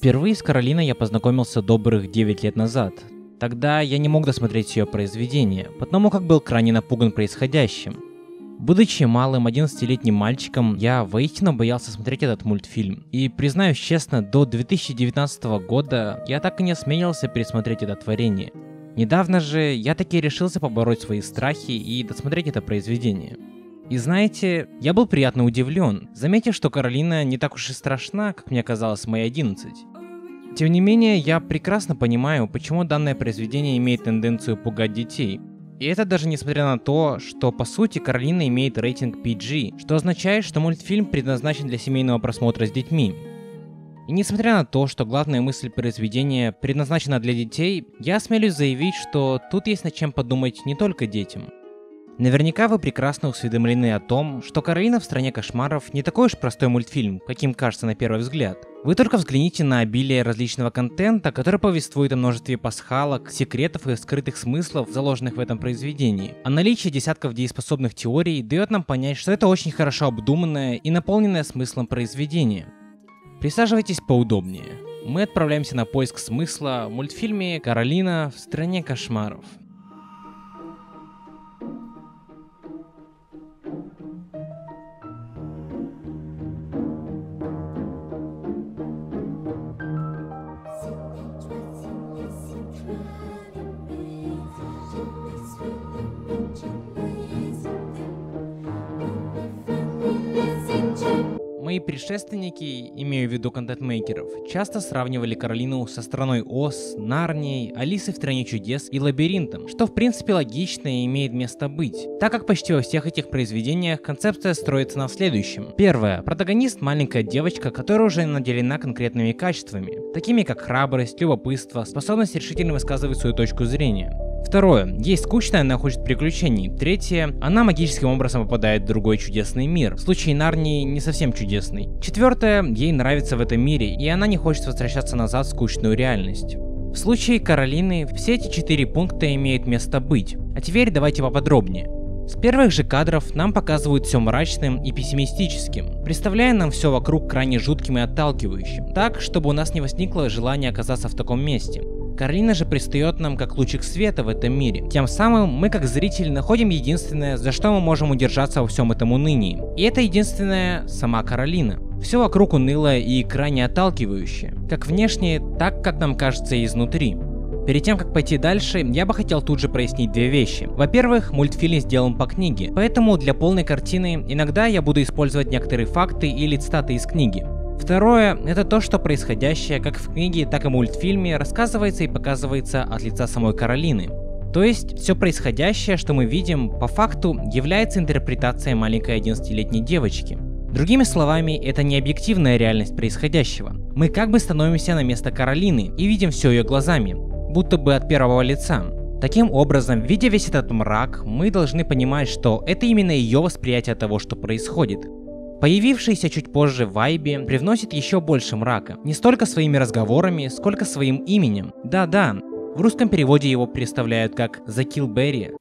Впервые с Каролиной я познакомился добрых 9 лет назад. Тогда я не мог досмотреть ее произведение, потому как был крайне напуган происходящим. Будучи малым 11-летним мальчиком, я воистину боялся смотреть этот мультфильм. И признаюсь честно, до 2019 года я так и не осмелился пересмотреть это творение. Недавно же я таки решился побороть свои страхи и досмотреть это произведение. И знаете, я был приятно удивлен, заметив, что Каролина не так уж и страшна, как мне казалось в мои 11. Тем не менее, я прекрасно понимаю, почему данное произведение имеет тенденцию пугать детей. И это даже несмотря на то, что по сути Каролина имеет рейтинг PG, что означает, что мультфильм предназначен для семейного просмотра с детьми. И несмотря на то, что главная мысль произведения предназначена для детей, я осмелюсь заявить, что тут есть над чем подумать не только детям. Наверняка вы прекрасно осведомлены о том, что «Каролина в стране кошмаров» не такой уж простой мультфильм, каким кажется на первый взгляд. Вы только взгляните на обилие различного контента, который повествует о множестве пасхалок, секретов и скрытых смыслов, заложенных в этом произведении. А наличие десятков дееспособных теорий дает нам понять, что это очень хорошо обдуманное и наполненное смыслом произведение. Присаживайтесь поудобнее. Мы отправляемся на поиск смысла в мультфильме «Каролина в стране кошмаров». Мои предшественники, имею в виду контент-мейкеров, часто сравнивали Каролину со страной Оз, Нарнией, Алисой в стране чудес и Лабиринтом, что в принципе логично и имеет место быть, так как почти во всех этих произведениях концепция строится на следующем. Первое. Протагонист — маленькая девочка, которая уже наделена конкретными качествами, такими как храбрость, любопытство, способность решительно высказывать свою точку зрения. Второе. Ей скучно, она хочет приключений. Третье. Она магическим образом попадает в другой чудесный мир. В случае Нарнии не совсем чудесный. Четвертое. Ей нравится в этом мире, и она не хочет возвращаться назад в скучную реальность. В случае Каролины все эти 4 пункта имеют место быть. А теперь давайте поподробнее. С первых же кадров нам показывают все мрачным и пессимистическим, представляя нам все вокруг крайне жутким и отталкивающим, так, чтобы у нас не возникло желания оказаться в таком месте. Каролина же предстает нам как лучик света в этом мире. Тем самым мы как зрители находим единственное, за что мы можем удержаться во всем этом унынии. И это единственное — сама Каролина. Все вокруг унылое и крайне отталкивающее, как внешне, так как нам кажется и изнутри. Перед тем, как пойти дальше, я бы хотел тут же прояснить две вещи. Во-первых, мультфильм сделан по книге, поэтому для полной картины иногда я буду использовать некоторые факты или цитаты из книги. Второе — это то, что происходящее как в книге, так и в мультфильме рассказывается и показывается от лица самой Каролины. То есть, все происходящее, что мы видим, по факту является интерпретацией маленькой 11-летней девочки. Другими словами, это не объективная реальность происходящего. Мы как бы становимся на место Каролины и видим все ее глазами, будто бы от первого лица. Таким образом, видя весь этот мрак, мы должны понимать, что это именно ее восприятие того, что происходит. Появившийся чуть позже Вайби привносит еще больше мрака, не столько своими разговорами, сколько своим именем. Да-да, в русском переводе его представляют как Закилбери,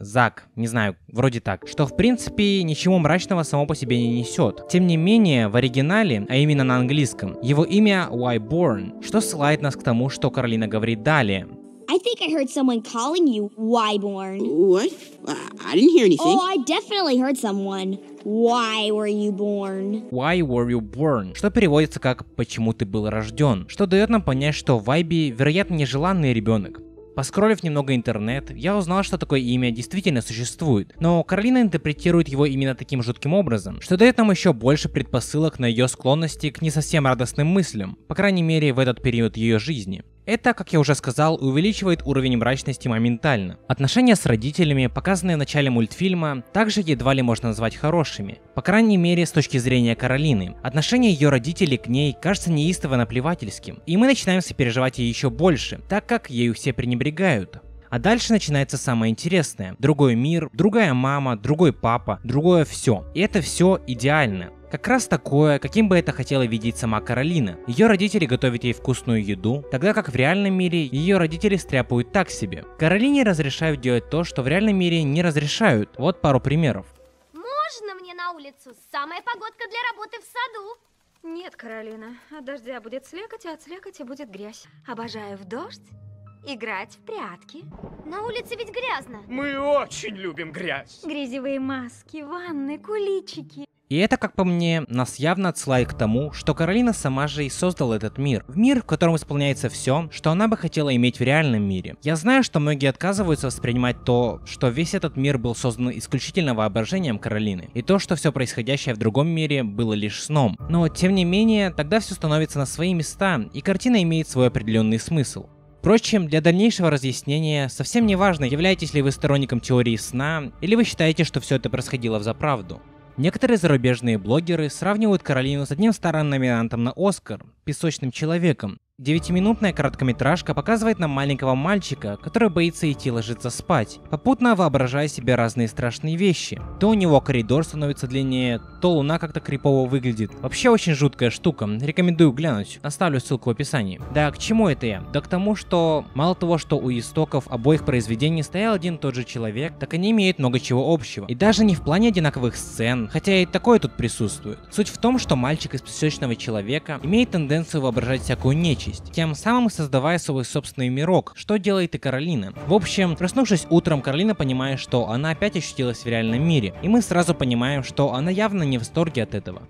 Зак, не знаю, вроде так, что в принципе ничего мрачного само по себе не несет. Тем не менее, в оригинале, а именно на английском, его имя Wyborn, что ссылает нас к тому, что Каролина говорит далее. I think I heard someone calling you Wyborn. What? I didn't hear anything. Oh, I definitely heard someone. Why were you born? Why were you born? Что переводится как «почему ты был рожден», что дает нам понять, что Вайби, вероятно, нежеланный ребенок. Поскроллив немного интернет, я узнал, что такое имя действительно существует, но Каролина интерпретирует его именно таким жутким образом, что дает нам еще больше предпосылок на ее склонности к не совсем радостным мыслям, по крайней мере в этот период ее жизни. Это, как я уже сказал, увеличивает уровень мрачности моментально. Отношения с родителями, показанные в начале мультфильма, также едва ли можно назвать хорошими. По крайней мере, с точки зрения Каролины. Отношение ее родителей к ней кажется неистово наплевательским, и мы начинаем сопереживать ей еще больше, так как ею все пренебрегают. А дальше начинается самое интересное. Другой мир, другая мама, другой папа, другое все. И это все идеально. Как раз такое, каким бы это хотела видеть сама Каролина. Ее родители готовят ей вкусную еду, тогда как в реальном мире ее родители стряпают так себе. Каролине разрешают делать то, что в реальном мире не разрешают. Вот пару примеров. Можно мне на улицу? Самая погодка для работы в саду. Нет, Каролина, от дождя будет слякоть, а от слякоти будет грязь. Обожаю в дождь играть в прятки. На улице ведь грязно. Мы очень любим грязь. Грязевые маски, ванны, куличики. И это, как по мне, нас явно отсылает к тому, что Каролина сама же и создала этот мир. В мир, в котором исполняется все, что она бы хотела иметь в реальном мире. Я знаю, что многие отказываются воспринимать то, что весь этот мир был создан исключительно воображением Каролины, и то, что все происходящее в другом мире было лишь сном. Но, тем не менее, тогда все становится на свои места, и картина имеет свой определенный смысл. Впрочем, для дальнейшего разъяснения совсем не важно, являетесь ли вы сторонником теории сна, или вы считаете, что все это происходило взаправду. Некоторые зарубежные блогеры сравнивают Каролину с одним старым номинантом на Оскар – «Песочным человеком». 9-минутная короткометражка показывает нам маленького мальчика, который боится идти ложиться спать, попутно воображая себе разные страшные вещи. То у него коридор становится длиннее, то луна как-то крипово выглядит. Вообще очень жуткая штука, рекомендую глянуть, оставлю ссылку в описании. Да, к чему это я? Да к тому, что мало того, что у истоков обоих произведений стоял один и тот же человек, так они имеют много чего общего. И даже не в плане одинаковых сцен, хотя и такое тут присутствует. Суть в том, что мальчик из «Песочного человека» имеет тенденцию воображать всякую нечисть, тем самым создавая свой собственный мирок, что делает и Каролина. В общем, проснувшись утром, Каролина понимает, что она опять ощутилась в реальном мире, и мы сразу понимаем, что она явно не в восторге от этого.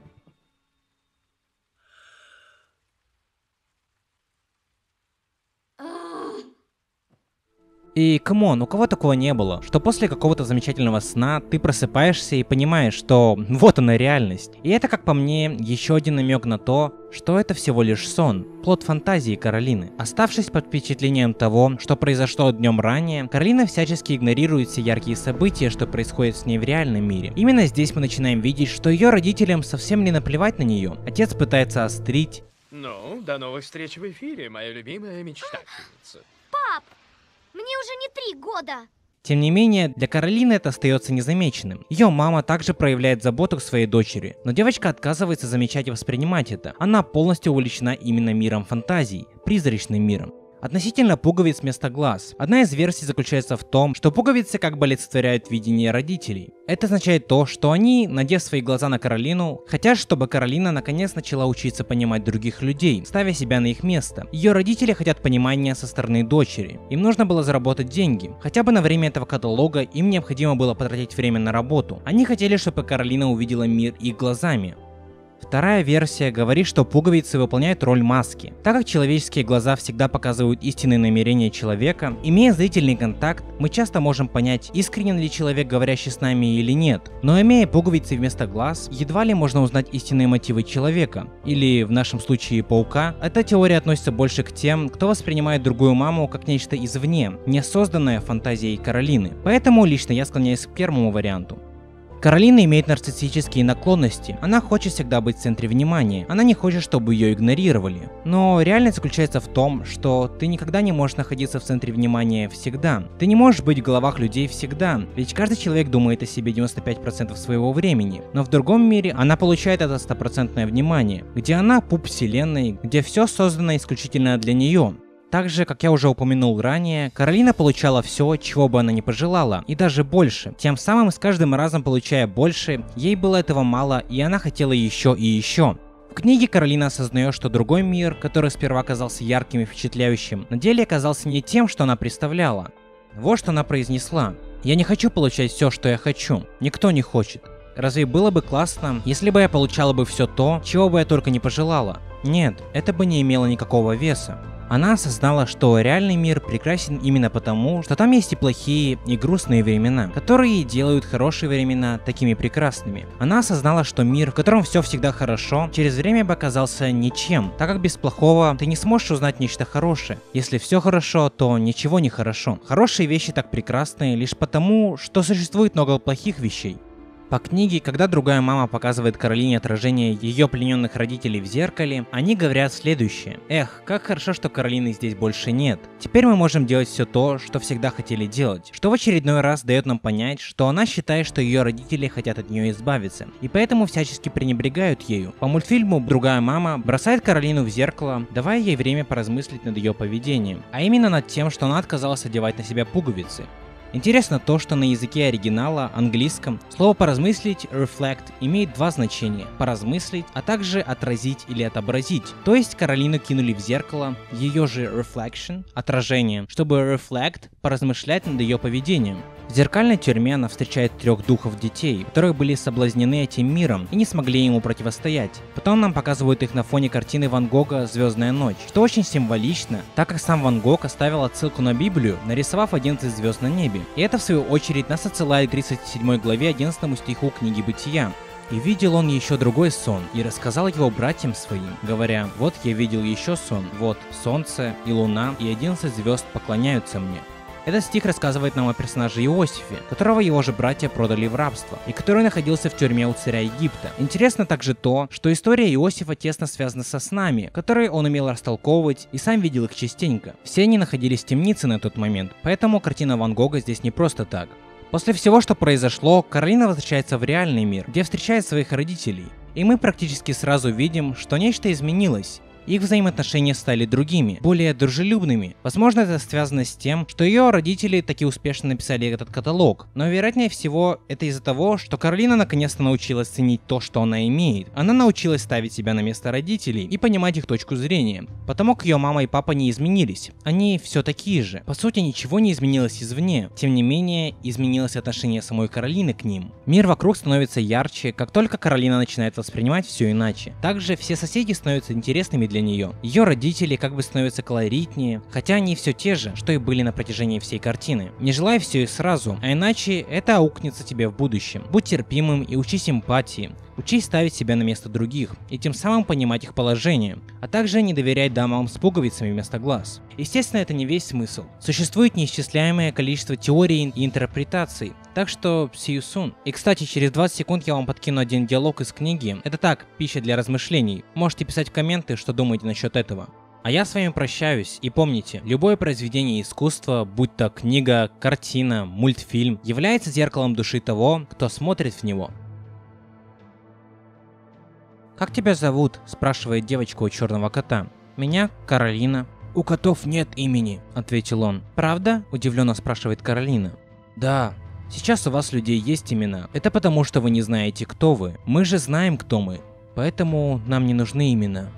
И камон, у кого такого не было, что после какого-то замечательного сна ты просыпаешься и понимаешь, что вот она реальность. И это, как по мне, еще один намек на то, что это всего лишь сон, плод фантазии Каролины. Оставшись под впечатлением того, что произошло днем ранее, Каролина всячески игнорирует все яркие события, что происходит с ней в реальном мире. Именно здесь мы начинаем видеть, что ее родителям совсем не наплевать на нее. Отец пытается острить. Ну, до новых встреч в эфире, моя любимая мечтательница. Пап, мне уже не 3 года. Тем не менее, для Каролины это остается незамеченным. Ее мама также проявляет заботу к своей дочери, но девочка отказывается замечать и воспринимать это. Она полностью увлечена именно миром фантазий, призрачным миром. Относительно пуговиц вместо глаз. Одна из версий заключается в том, что пуговицы как бы олицетворяют видение родителей. Это означает то, что они, надев свои глаза на Каролину, хотят, чтобы Каролина наконец начала учиться понимать других людей, ставя себя на их место. Ее родители хотят понимания со стороны дочери. Им нужно было заработать деньги. Хотя бы на время этого каталога им необходимо было потратить время на работу. Они хотели, чтобы Каролина увидела мир их глазами. Вторая версия говорит, что пуговицы выполняют роль маски. Так как человеческие глаза всегда показывают истинные намерения человека, имея зрительный контакт, мы часто можем понять, искренен ли человек, говорящий с нами, или нет. Но имея пуговицы вместо глаз, едва ли можно узнать истинные мотивы человека. Или, в нашем случае, паука. Эта теория относится больше к тем, кто воспринимает другую маму как нечто извне, не созданное фантазией Каролины. Поэтому лично я склоняюсь к первому варианту. Каролина имеет нарциссические наклонности, она хочет всегда быть в центре внимания, она не хочет, чтобы ее игнорировали. Но реальность заключается в том, что ты никогда не можешь находиться в центре внимания всегда. Ты не можешь быть в головах людей всегда, ведь каждый человек думает о себе 95% своего времени. Но в другом мире она получает это 100% внимание, где она пуп вселенной, где все создано исключительно для нее. Также, как я уже упомянул ранее, Каролина получала все, чего бы она ни пожелала, и даже больше. Тем самым, с каждым разом получая больше, ей было этого мало, и она хотела еще и еще. В книге Каролина осознает, что другой мир, который сперва казался ярким и впечатляющим, на деле оказался не тем, что она представляла. Вот что она произнесла: «Я не хочу получать все, что я хочу. Никто не хочет. Разве было бы классно, если бы я получала бы все то, чего бы я только не пожелала? Нет, это бы не имело никакого веса». Она осознала, что реальный мир прекрасен именно потому, что там есть и плохие, и грустные времена, которые делают хорошие времена такими прекрасными. Она осознала, что мир, в котором все всегда хорошо, через время бы оказался ничем, так как без плохого ты не сможешь узнать нечто хорошее. Если все хорошо, то ничего не хорошо. Хорошие вещи так прекрасны лишь потому, что существует много плохих вещей. По книге, когда другая мама показывает Каролине отражение ее плененных родителей в зеркале, они говорят следующее: «Эх, как хорошо, что Каролины здесь больше нет. Теперь мы можем делать все то, что всегда хотели делать», что в очередной раз дает нам понять, что она считает, что ее родители хотят от нее избавиться, и поэтому всячески пренебрегают ею. По мультфильму другая мама бросает Каролину в зеркало, давая ей время поразмыслить над ее поведением, а именно над тем, что она отказалась одевать на себя пуговицы. Интересно то, что на языке оригинала, английском, слово «поразмыслить» reflect имеет два значения – поразмыслить, а также отразить или отобразить. То есть Каролину кинули в зеркало, ее же reflection, отражение, чтобы reflect – поразмышлять над ее поведением. В зеркальной тюрьме она встречает 3 духов детей, которые были соблазнены этим миром и не смогли ему противостоять. Потом нам показывают их на фоне картины Ван Гога «Звездная ночь», что очень символично, так как сам Ван Гог оставил отсылку на Библию, нарисовав 11 звезд на небе. И это в свою очередь нас отсылает к 37 главе 11 стиху книги Бытия. «И видел он еще другой сон, и рассказал его братьям своим, говоря, вот я видел еще сон, вот солнце и луна и 11 звезд поклоняются мне». Этот стих рассказывает нам о персонаже Иосифе, которого его же братья продали в рабство, и который находился в тюрьме у царя Египта. Интересно также то, что история Иосифа тесно связана со снами, которые он умел растолковывать и сам видел их частенько. Все они находились в темнице на тот момент, поэтому картина Ван Гога здесь не просто так. После всего, что произошло, Каролина возвращается в реальный мир, где встречает своих родителей. И мы практически сразу видим, что нечто изменилось. Их взаимоотношения стали другими, более дружелюбными. Возможно, это связано с тем, что ее родители таки успешно написали этот каталог. Но вероятнее всего, это из-за того, что Каролина наконец-то научилась ценить то, что она имеет. Она научилась ставить себя на место родителей и понимать их точку зрения. Потому как ее мама и папа не изменились. Они все такие же. По сути, ничего не изменилось извне. Тем не менее, изменилось отношение самой Каролины к ним. Мир вокруг становится ярче, как только Каролина начинает воспринимать все иначе. Также все соседи становятся интересными для нее. Ее родители как бы становятся колоритнее, хотя они все те же, что и были на протяжении всей картины. Не желай все и сразу, а иначе это аукнется тебе в будущем. Будь терпимым и учись эмпатии. Учись ставить себя на место других и тем самым понимать их положение, а также не доверять дамам с пуговицами вместо глаз. Естественно, это не весь смысл. Существует неисчисляемое количество теорий и интерпретаций, так что see you soon. И кстати, через 20 секунд я вам подкину один диалог из книги. Это так, пища для размышлений. Можете писать в комменты, что думаете насчет этого. А я с вами прощаюсь, и помните, любое произведение искусства, будь то книга, картина, мультфильм, является зеркалом души того, кто смотрит в него. «Как тебя зовут?» – спрашивает девочка у черного кота. «Меня Каролина». «У котов нет имени», – ответил он. «Правда?» – удивленно спрашивает Каролина. «Да. Сейчас у вас людей есть имена. Это потому, что вы не знаете, кто вы. Мы же знаем, кто мы. Поэтому нам не нужны имена».